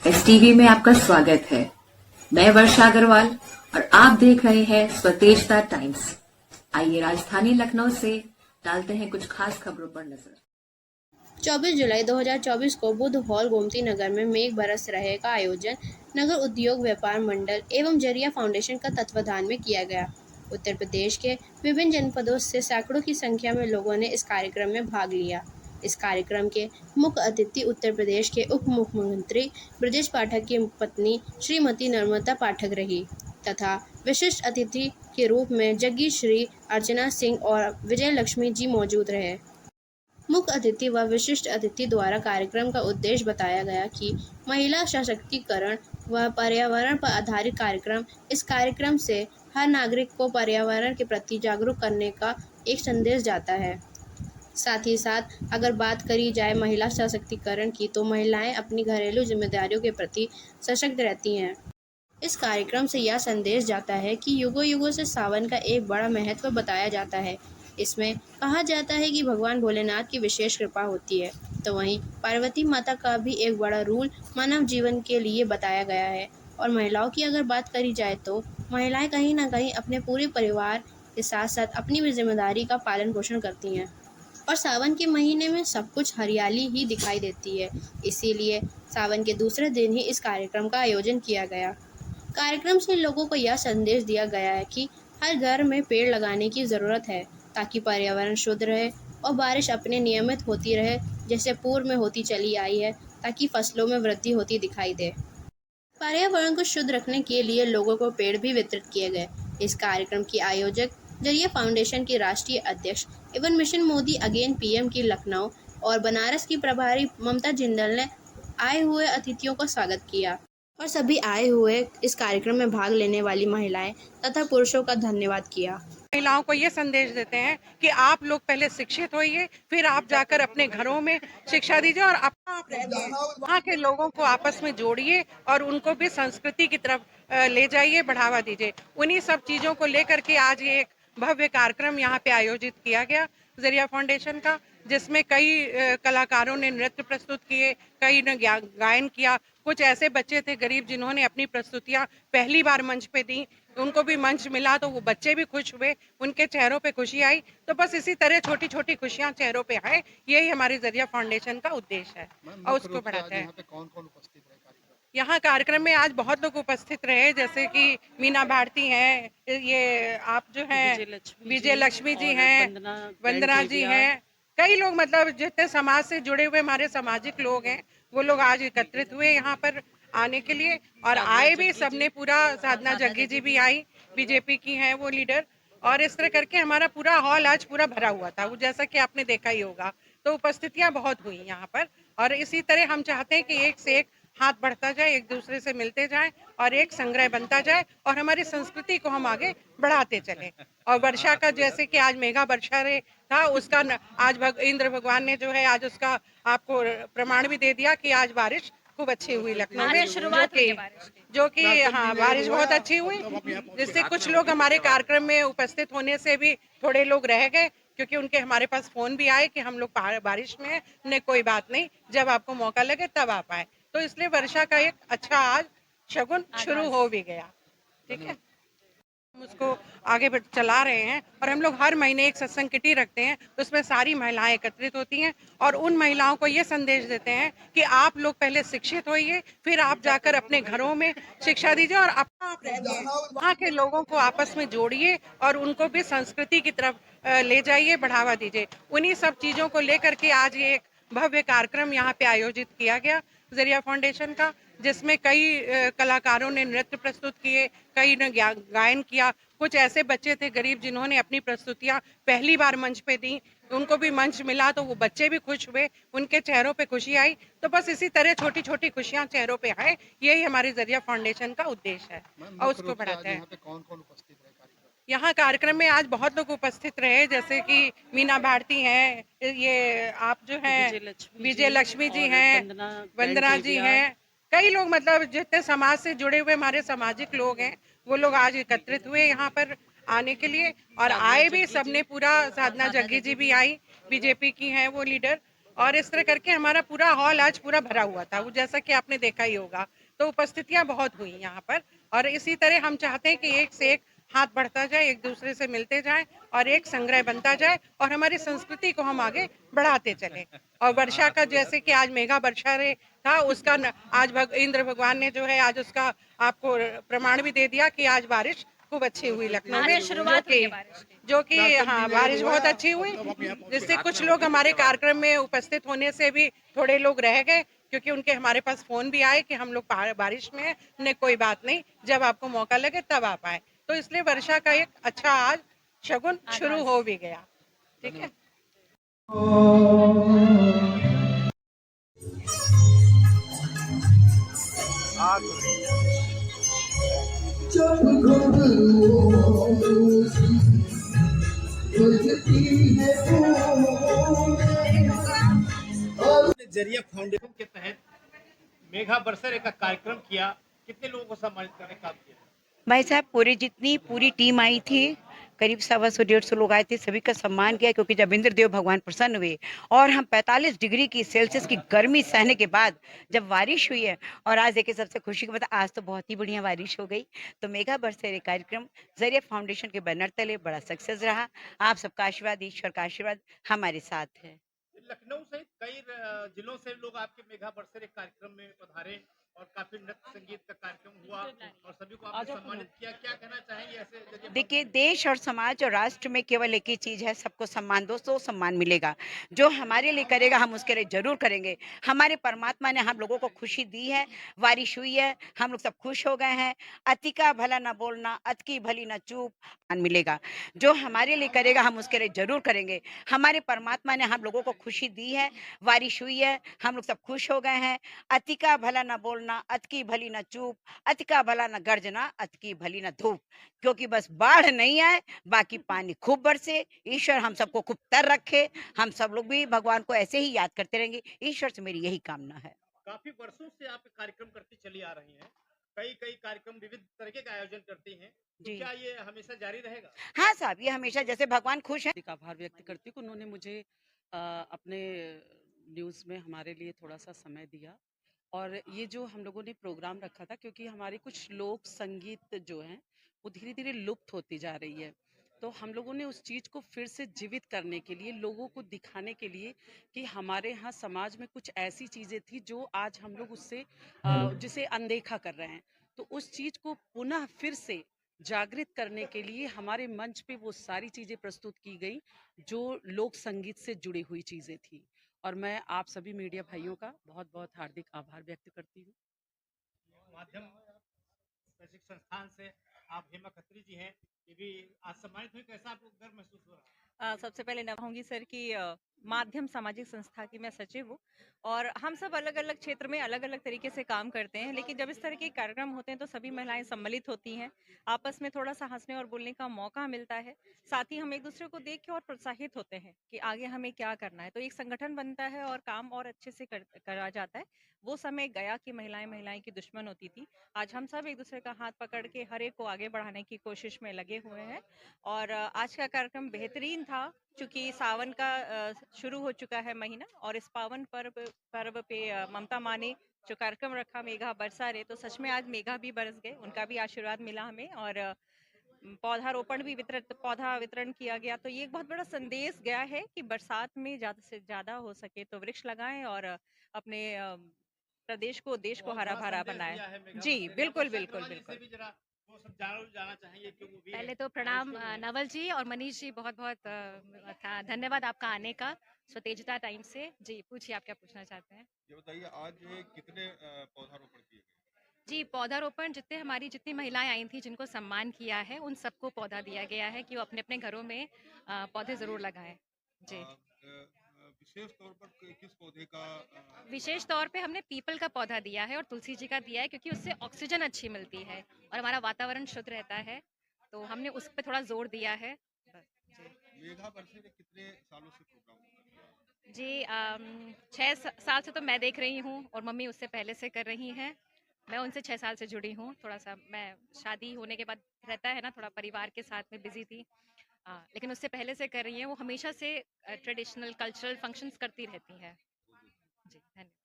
इस टीवी में आपका स्वागत है। मैं वर्षा अग्रवाल और आप देख रहे हैं स्वतेजता टाइम्स। आइए राजधानी लखनऊ से डालते हैं कुछ खास खबरों पर नजर। 24 जुलाई 2024 को बुध हॉल गोमती नगर में मेघ बरस रहे का आयोजन नगर उद्योग व्यापार मंडल एवं जरिया फाउंडेशन का तत्वाधान में किया गया। उत्तर प्रदेश के विभिन्न जनपदों से सैकड़ों की संख्या में लोगों ने इस कार्यक्रम में भाग लिया। इस कार्यक्रम के मुख्य अतिथि उत्तर प्रदेश के उप मुख्यमंत्री ब्रजेश पाठक की पत्नी श्रीमती नर्मदा पाठक रही तथा विशिष्ट अतिथि के रूप में जग्गी श्री अर्चना सिंह और विजय लक्ष्मी जी मौजूद रहे। मुख्य अतिथि व विशिष्ट अतिथि द्वारा कार्यक्रम का उद्देश्य बताया गया कि महिला सशक्तिकरण व पर्यावरण पर आधारित कार्यक्रम। इस कार्यक्रम से हर नागरिक को पर्यावरण के प्रति जागरूक करने का एक संदेश जाता है। साथ ही साथ अगर बात करी जाए महिला सशक्तिकरण की, तो महिलाएं अपनी घरेलू जिम्मेदारियों के प्रति सशक्त रहती हैं। इस कार्यक्रम से यह संदेश जाता है कि युगों युगों से सावन का एक बड़ा महत्व बताया जाता है। इसमें कहा जाता है कि भगवान भोलेनाथ की विशेष कृपा होती है, तो वहीं पार्वती माता का भी एक बड़ा रूल मानव जीवन के लिए बताया गया है। और महिलाओं की अगर बात करी जाए, तो महिलाएं कहीं ना कहीं अपने पूरे परिवार के साथ साथ अपनी भी जिम्मेदारी का पालन पोषण करती हैं। और सावन के महीने में सब कुछ हरियाली ही दिखाई देती है, इसीलिए सावन के दूसरे दिन ही इस कार्यक्रम का आयोजन किया गया। कार्यक्रम से लोगों को यह संदेश दिया गया है कि हर घर में पेड़ लगाने की ज़रूरत है, ताकि पर्यावरण शुद्ध रहे और बारिश अपने नियमित होती रहे जैसे पूर्व में होती चली आई है, ताकि फसलों में वृद्धि होती दिखाई दे। पर्यावरण को शुद्ध रखने के लिए लोगों को पेड़ भी वितरित किए गए। इस कार्यक्रम की आयोजक जरिया फाउंडेशन की राष्ट्रीय अध्यक्ष एवं मिशन मोदी अगेन पीएम की लखनऊ और बनारस की प्रभारी ममता जिंदल ने आए हुए अतिथियों का स्वागत किया और सभी आए हुए इस कार्यक्रम में भाग लेने वाली महिलाएं तथा पुरुषों का धन्यवाद किया। महिलाओं को ये संदेश देते हैं कि आप लोग पहले शिक्षित होइए, फिर आप जाकर अपने घरों में शिक्षा दीजिए और वहाँ के लोगों को आपस में जोड़िए और उनको भी संस्कृति की तरफ ले जाइए, बढ़ावा दीजिए। उन्हीं सब चीजों को लेकर के आज ये एक भव्य कार्यक्रम यहाँ पे आयोजित किया गया जरिया फाउंडेशन का, जिसमें कई कलाकारों ने नृत्य प्रस्तुत किए, कई ने गायन किया। कुछ ऐसे बच्चे थे गरीब जिन्होंने अपनी प्रस्तुतियां पहली बार मंच पे दी, उनको भी मंच मिला तो वो बच्चे भी खुश हुए, उनके चेहरों पे खुशी आई। तो बस इसी तरह छोटी छोटी खुशियां चेहरों पे आए, यही हमारी जरिया फाउंडेशन का उद्देश्य है और उसको बढ़ाते हैं। यहाँ कार्यक्रम में आज बहुत लोग उपस्थित रहे, जैसे कि मीना भारती हैं, ये आप जो हैं विजय लक्ष्मी जी हैं, वंदना जी हैं, कई लोग मतलब जितने समाज से जुड़े हुए हमारे सामाजिक लोग हैं वो लोग आज एकत्रित हुए यहाँ पर आने के लिए और आए भी सबने पूरा। साधना जग्गी जी भी आई, बीजेपी की हैं वो लीडर, और इस तरह करके हमारा पूरा हॉल आज पूरा भरा हुआ था, वो जैसा कि आपने देखा ही होगा। तो उपस्थितियां बहुत हुई यहाँ पर और इसी तरह हम चाहते हैं कि एक से एक हाथ बढ़ता जाए, एक दूसरे से मिलते जाए और एक संग्रह बनता जाए और हमारी संस्कृति को हम आगे बढ़ाते चले। और वर्षा का जैसे कि आज मेगा वर्षा रे था, उसका आज इंद्र भगवान ने जो है आज उसका आपको प्रमाण भी दे दिया कि आज बारिश खूब अच्छी हुई लखनऊ में, जो कि हाँ बारिश बहुत अच्छी हुई, जिससे कुछ लोग हमारे कार्यक्रम में उपस्थित होने से भी थोड़े लोग रह गए, क्योंकि उनके हमारे पास फोन भी आए कि हम लोग बारिश में हैं। ने कोई बात नहीं, जब आपको मौका लगे तब आप आए। तो इसलिए वर्षा का एक अच्छा आज शगुन शुरू हो भी गया। ठीक है, हम उसको आगे चला रहे हैं और हम लोग हर महीने एक सत्संग किटी रखते हैं, उसमें सारी महिलाएं एकत्रित होती हैं और उन महिलाओं को ये संदेश देते हैं कि आप लोग पहले शिक्षित होइए, फिर आप जाकर अपने घरों में शिक्षा दीजिए और वहाँ के लोगों को आपस में जोड़िए और उनको भी संस्कृति की तरफ ले जाइए, बढ़ावा दीजिए। उन्हीं सब चीजों को लेकर के आज ये एक भव्य कार्यक्रम यहाँ पे आयोजित किया गया जरिया फाउंडेशन का, जिसमें कई कलाकारों ने नृत्य प्रस्तुत किए, कई ने गायन किया। कुछ ऐसे बच्चे थे गरीब जिन्होंने अपनी प्रस्तुतियां पहली बार मंच पे दी, उनको भी मंच मिला तो वो बच्चे भी खुश हुए, उनके चेहरों पे खुशी आई। तो बस इसी तरह छोटी छोटी खुशियां चेहरों पे आए, यही हमारी जरिया फाउंडेशन का उद्देश्य है और उसको बढ़ाते हैं। यहाँ कार्यक्रम में आज बहुत लोग उपस्थित रहे, जैसे कि मीना भारती हैं, ये आप जो हैं विजय लक्ष्मी जी हैं, वंदना जी हैं, कई लोग मतलब जितने समाज से जुड़े हुए हमारे सामाजिक लोग हैं वो लोग आज एकत्रित हुए यहाँ पर आने के लिए और आए भी सबने पूरा। साधना जग्गी जी भी आई, बीजेपी की हैं वो लीडर, और इस तरह करके हमारा पूरा हॉल आज पूरा भरा हुआ था, वो जैसा कि आपने देखा ही होगा। तो उपस्थितियां बहुत हुई यहाँ पर, और इसी तरह हम चाहते हैं कि एक से एक हाथ बढ़ता जाए, एक दूसरे से मिलते जाए और एक संग्रह बनता जाए और हमारी संस्कृति को हम आगे बढ़ाते चले। और वर्षा का जैसे कि आज मेघा वर्षा रे था, उसका आज इंद्र भगवान ने जो है आज उसका आपको प्रमाण भी दे दिया कि आज बारिश खूब अच्छी हुई लखनऊ में, जो कि हाँ बारिश बहुत अच्छी हुई, जिससे कुछ लोग हमारे कार्यक्रम में उपस्थित होने से भी थोड़े लोग रह गए, क्योंकि उनके हमारे पास फोन भी आए कि हम लोग बारिश में हैं। ने कोई बात नहीं, जब आपको मौका लगे तब आप आए। तो इसलिए वर्षा का एक अच्छा आज शगुन शुरू हो भी गया। ठीक है। जरिया फाउंडेशन के तहत मेघा बरसरे का कार्यक्रम किया, कितने लोगों को सम्मानित करने का काम किया? भाई साहब पूरी टीम आई थी, करीब 125-150 लोग आए थे, सभी का सम्मान किया क्योंकि जब इंद्रदेव भगवान प्रसन्न हुए और हम 45 डिग्री की सेल्सियस की गर्मी सहने के बाद जब बारिश हुई है, और आज देखिए सबसे खुशी की बात आज तो बहुत ही बढ़िया बारिश हो गई। तो मेघा बरसेरे कार्यक्रम जरिया फाउंडेशन के बैनर तले बड़ा सक्सेस रहा। आप सबका आशीर्वाद, ईश्वर का आशीर्वाद हमारे साथ है। लखनऊ सहित कई जिलों से लोग आपके मेघा बरसरे कार्यक्रम में पधारे और काफी नृत्य संगीत का कार्यक्रम हुआ और सभी को आपने सम्मानित किया। क्या कहना चाहेंगे ऐसे जरिए? देखिए, देश और समाज और राष्ट्र में केवल एक ही चीज है, सबको सम्मान दो तो सम्मान मिलेगा। जो हमारे लिए करेगा हम उसके लिए जरूर करेंगे। हमारे परमात्मा ने हम लोगों को खुशी दी है, बारिश हुई है, हम लोग सब खुश हो गए हैं। अति का भला न बोलना, अति की भली न चूप, सम्मान मिलेगा। जो हमारे लिए करेगा हम उसके लिए जरूर करेंगे। हमारे परमात्मा ने हम लोगों को खुशी दी है, बारिश हुई है, हम लोग सब खुश हो गए हैं। अति का भला न बोलना, अति की भली न चूप, अति का भला न गर्जना, अति की भली न धूप। क्योंकि बस बाढ़ नहीं आए, बाकी पानी खूब बरसे, ईश्वर हम सबको खूब तर रखे, हम सब लोग भी भगवान को ऐसे ही याद करते रहेंगे। ईश्वर से मेरी यही कामना है। काफी वर्षों से आप कार्यक्रम करती चली आ रही हैं, कई कई कार्यक्रम विविध तरीके का आयोजन करती हैं, तो जी क्या ये हमेशा जारी रहेगा? हाँ साहब, ये हमेशा जैसे भगवान खुश है। का आभार व्यक्त करती हूँ कि उन्होंने मुझे अपने न्यूज़ में हमारे लिए थोड़ा-सा समय दिया। और ये जो हम लोगों ने प्रोग्राम रखा था, क्योंकि हमारे कुछ लोक संगीत जो हैं, वो धीरे-धीरे लुप्त होती जा रही है। तो हम लोगों ने उस चीज़ को फिर से जीवित करने के लिए, लोगों को दिखाने के लिए कि हमारे यहाँ समाज में कुछ ऐसी चीज़ें थी जो आज हम लोग उससे जिसे अनदेखा कर रहे हैं। तो उस चीज़ को पुनः फिर से जागृत करने के लिए हमारे मंच पे वो सारी चीज़ें प्रस्तुत की गई जो लोक संगीत से जुड़ी हुई चीज़ें थी। और मैं आप सभी मीडिया भाइयों का बहुत-बहुत हार्दिक आभार व्यक्त करती हूँ। माध्यम शैक्षिक संस्थान से आप हेमा खत्री जी हैं, ये भी आज सम्मानित हुई, कैसा आपको गर्व महसूस हो रहा है? सबसे पहले मैं कहूँगी सर कि माध्यम सामाजिक संस्था की मैं सचिव हूँ और हम सब अलग अलग क्षेत्र में अलग अलग तरीके से काम करते हैं, लेकिन जब इस तरह के कार्यक्रम होते हैं तो सभी महिलाएं सम्मिलित होती हैं, आपस में थोड़ा सा हंसने और बोलने का मौका मिलता है। साथ ही हम एक दूसरे को देख के और प्रोत्साहित होते हैं कि आगे हमें क्या करना है, तो एक संगठन बनता है और काम और अच्छे से करा जाता है। वो समय गया कि महिलाएं महिलाएं की दुश्मन होती थी। आज हम सब एक दूसरे का हाथ पकड़ के हर एक को आगे बढ़ाने की कोशिश में लगे हुए हैं। और आज का कार्यक्रम बेहतरीन था, चूंकि सावन का शुरू हो चुका है महीना, और इस पावन पर्व पे ममता माँ ने जो कार्यक्रम रखा मेघा बरसा रे, तो सच में आज मेघा भी बरस गए, उनका भी आशीर्वाद मिला हमें। और पौधारोपण भी पौधा वितरण किया गया। तो ये एक बहुत बड़ा संदेश गया है कि बरसात में ज्यादा से ज्यादा हो सके तो वृक्ष लगाएं और अपने प्रदेश को, देश को बहुत हरा बड़ा भरा संदेश बनाएं। दिया है मेघा जी बरसरे। बिल्कुल वर्षा बिल्कुल अग्रवाल जी से बिल्कुल। भी जरा वो सब जाना चाहेंगे कि वो भी पहले तो प्रणाम आविष्कार हुए। नवल जी और मनीष जी, बहुत बहुत धन्यवाद आपका आने का स्वतेजता टाइम से। जी पूछिए, आप क्या पूछना चाहते हैं? ये बताइए आज कितने पौधारोपण किए गए? जी पौधारोपण जितनी महिलाएं आई थी जिनको सम्मान किया है, उन सबको पौधा दिया गया है कि वो अपने अपने घरों में पौधे जरूर लगाएं। जी विशेष तौर पर किस पौधे का विशेष तौर पे हमने पीपल का पौधा दिया है और तुलसी जी का दिया है, क्योंकि उससे ऑक्सीजन अच्छी मिलती है और हमारा वातावरण शुद्ध रहता है, तो हमने उस पर थोड़ा जोर दिया है। बस, जी मेघा बरसे ने कितने सालों से प्रोग्राम कर रहा है? जी 6 साल से तो मैं देख रही हूँ और मम्मी उससे पहले से कर रही हैं। मैं उनसे 6 साल से जुड़ी हूँ। थोड़ा सा मैं शादी होने के बाद रहता है ना, थोड़ा परिवार के साथ में बिजी थी, लेकिन उससे पहले से कर रही हैं। वो हमेशा से ट्रेडिशनल कल्चरल फंक्शंस करती रहती हैं। जी धन्यवाद।